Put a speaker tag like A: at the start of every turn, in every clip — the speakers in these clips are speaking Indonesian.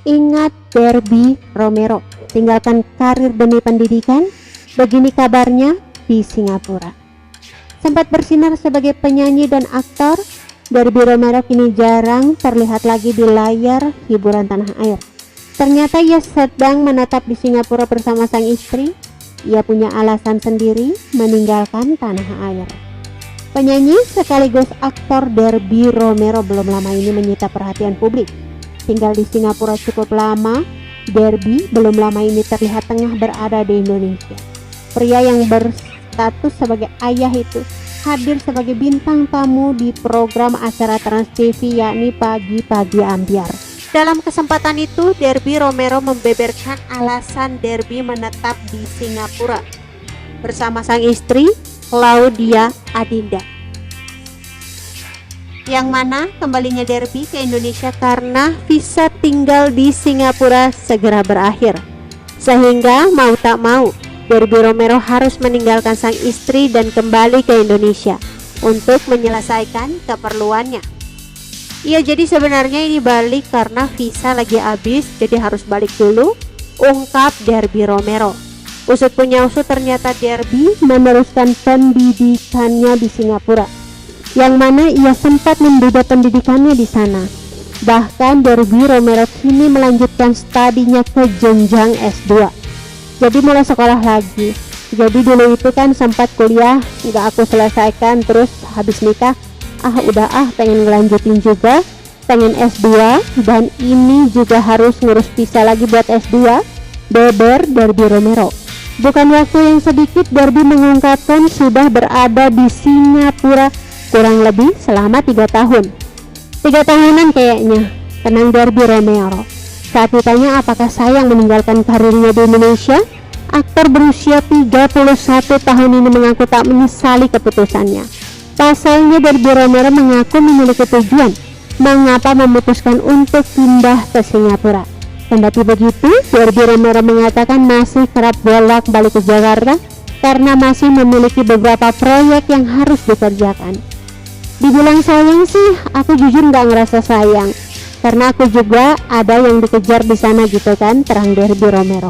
A: Ingat Derby Romero, tinggalkan karir demi pendidikan. Begini kabarnya di Singapura. Sempat bersinar sebagai penyanyi dan aktor, Derby Romero kini jarang terlihat lagi di layar hiburan tanah air. Ternyata ia sedang menetap di Singapura bersama sang istri. Ia punya alasan sendiri meninggalkan tanah air. Penyanyi sekaligus aktor Derby Romero belum lama ini menyita perhatian publik. Tinggal di Singapura cukup lama, Derby belum lama ini terlihat tengah berada di Indonesia. Pria yang berstatus sebagai ayah itu hadir sebagai bintang tamu di program acara Trans TV yakni Pagi-Pagi Ambyar. Dalam kesempatan itu, Derby Romero membeberkan alasan Derby menetap di Singapura bersama sang istri Claudia Adinda, yang mana kembalinya Derby ke Indonesia karena visa tinggal di Singapura segera berakhir. Sehingga mau tak mau, Derby Romero harus meninggalkan sang istri dan kembali ke Indonesia untuk menyelesaikan keperluannya. Iya, jadi sebenarnya ini balik karena visa lagi habis, jadi harus balik dulu, ungkap Derby Romero. Usut punya usut, ternyata Derby meneruskan pendidikannya di Singapura, yang mana ia sempat membimbing pendidikannya di sana. Bahkan Derby Romero kini melanjutkan studinya ke jenjang S2. Jadi mulai sekolah lagi. Jadi dulu itu kan sempat kuliah nggak aku selesaikan, terus habis nikah pengen ngelanjutin juga, pengen S2, dan ini juga harus ngurus visa lagi buat S2. Beber Derby Romero. Bukan waktu yang sedikit, Derby mengungkapkan sudah berada di Singapura kurang lebih selama 3 tahun. 3 tahunan kayaknya, tenang Derby Romero. Saat ditanya apakah sayang meninggalkan karirnya di Indonesia, aktor berusia 31 tahun ini mengaku tak menyesali keputusannya. Pasalnya Derby Romero mengaku memiliki tujuan mengapa memutuskan untuk pindah ke Singapura. Kendati begitu, Derby Romero mengatakan masih kerap bolak-balik ke Jakarta karena masih memiliki beberapa proyek yang harus dikerjakan. Dibilang sayang sih, aku jujur nggak ngerasa sayang karena aku juga ada yang dikejar di sana gitu kan, terang Derby Romero.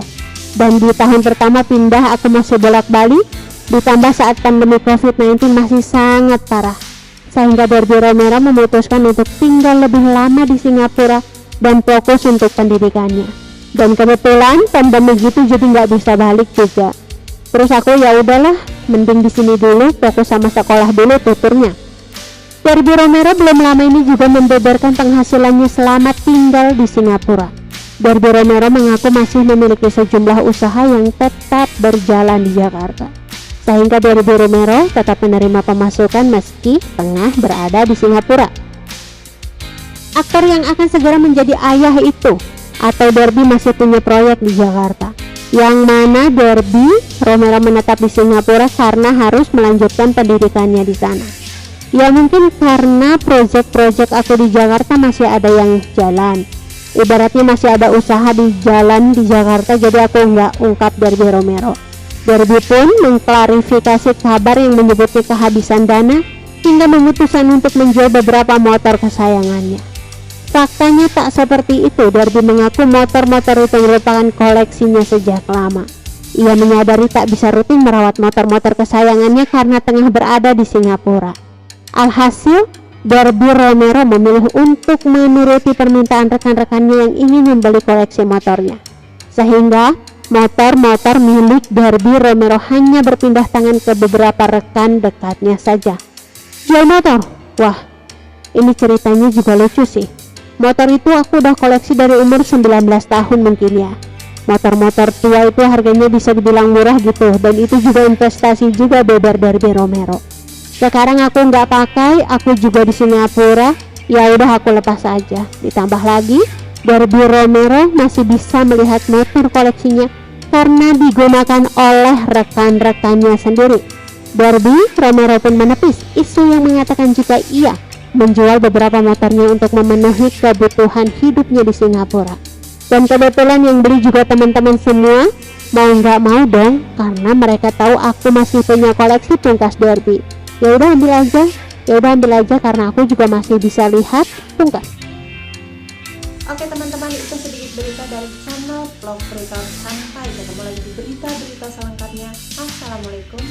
A: Dan di tahun pertama pindah aku masih bolak-balik, ditambah saat pandemi COVID-19 masih sangat parah, sehingga Derby Romero memutuskan untuk tinggal lebih lama di Singapura dan fokus untuk pendidikannya. Dan kebetulan pandemi gitu jadi nggak bisa balik juga. Terus aku ya udahlah, mending di sini dulu, fokus sama sekolah dulu tuturnya. Derby Romero belum lama ini juga membeberkan penghasilannya selama tinggal di Singapura. Derby Romero mengaku masih memiliki sejumlah usaha yang tetap berjalan di Jakarta, sehingga Derby Romero tetap menerima pemasukan meski tengah berada di Singapura. Aktor yang akan segera menjadi ayah itu, atau Derby masih punya proyek di Jakarta, yang mana Derby Romero menetap di Singapura karena harus melanjutkan pendidikannya di sana. Ya mungkin karena proyek-proyek aku di Jakarta masih ada yang jalan, ibaratnya masih ada usaha di jalan di Jakarta, jadi aku nggak ungkap Derby Romero. Derby pun mengklarifikasi kabar yang menyebutnya kehabisan dana hingga memutuskan untuk menjual beberapa motor kesayangannya. Faktanya tak seperti itu. Derby mengaku motor-motor itu merupakan koleksinya sejak lama. Ia menyadari tak bisa rutin merawat motor-motor kesayangannya karena tengah berada di Singapura. Alhasil, Derby Romero memilih untuk menuruti permintaan rekan-rekannya yang ingin membeli koleksi motornya, sehingga motor-motor milik Derby Romero hanya berpindah tangan ke beberapa rekan dekatnya saja. Jual motor? Wah, ini ceritanya juga lucu sih. Motor itu aku udah koleksi dari umur 19 tahun mungkin ya. Motor-motor tua itu harganya bisa dibilang murah gitu, dan itu juga investasi juga, beber Derby Romero. Sekarang aku nggak pakai, aku juga di Singapura, ya udah aku lepas aja. Ditambah lagi, Derby Romero masih bisa melihat motor koleksinya karena digunakan oleh rekan-rekannya sendiri. Derby Romero pun menepis isu yang mengatakan jika ia menjual beberapa motornya untuk memenuhi kebutuhan hidupnya di Singapura. Dan kebetulan yang beli juga teman-teman semua, mau nggak mau dong, karena mereka tahu aku masih punya koleksi, pungkas Derby. Ya udah ambil aja karena aku juga masih bisa lihat, pungkas.
B: Oke teman-teman, itu sedikit berita dari channel Vlog Berita Santai. Ketemu lagi di berita-berita selengkapnya. Assalamualaikum.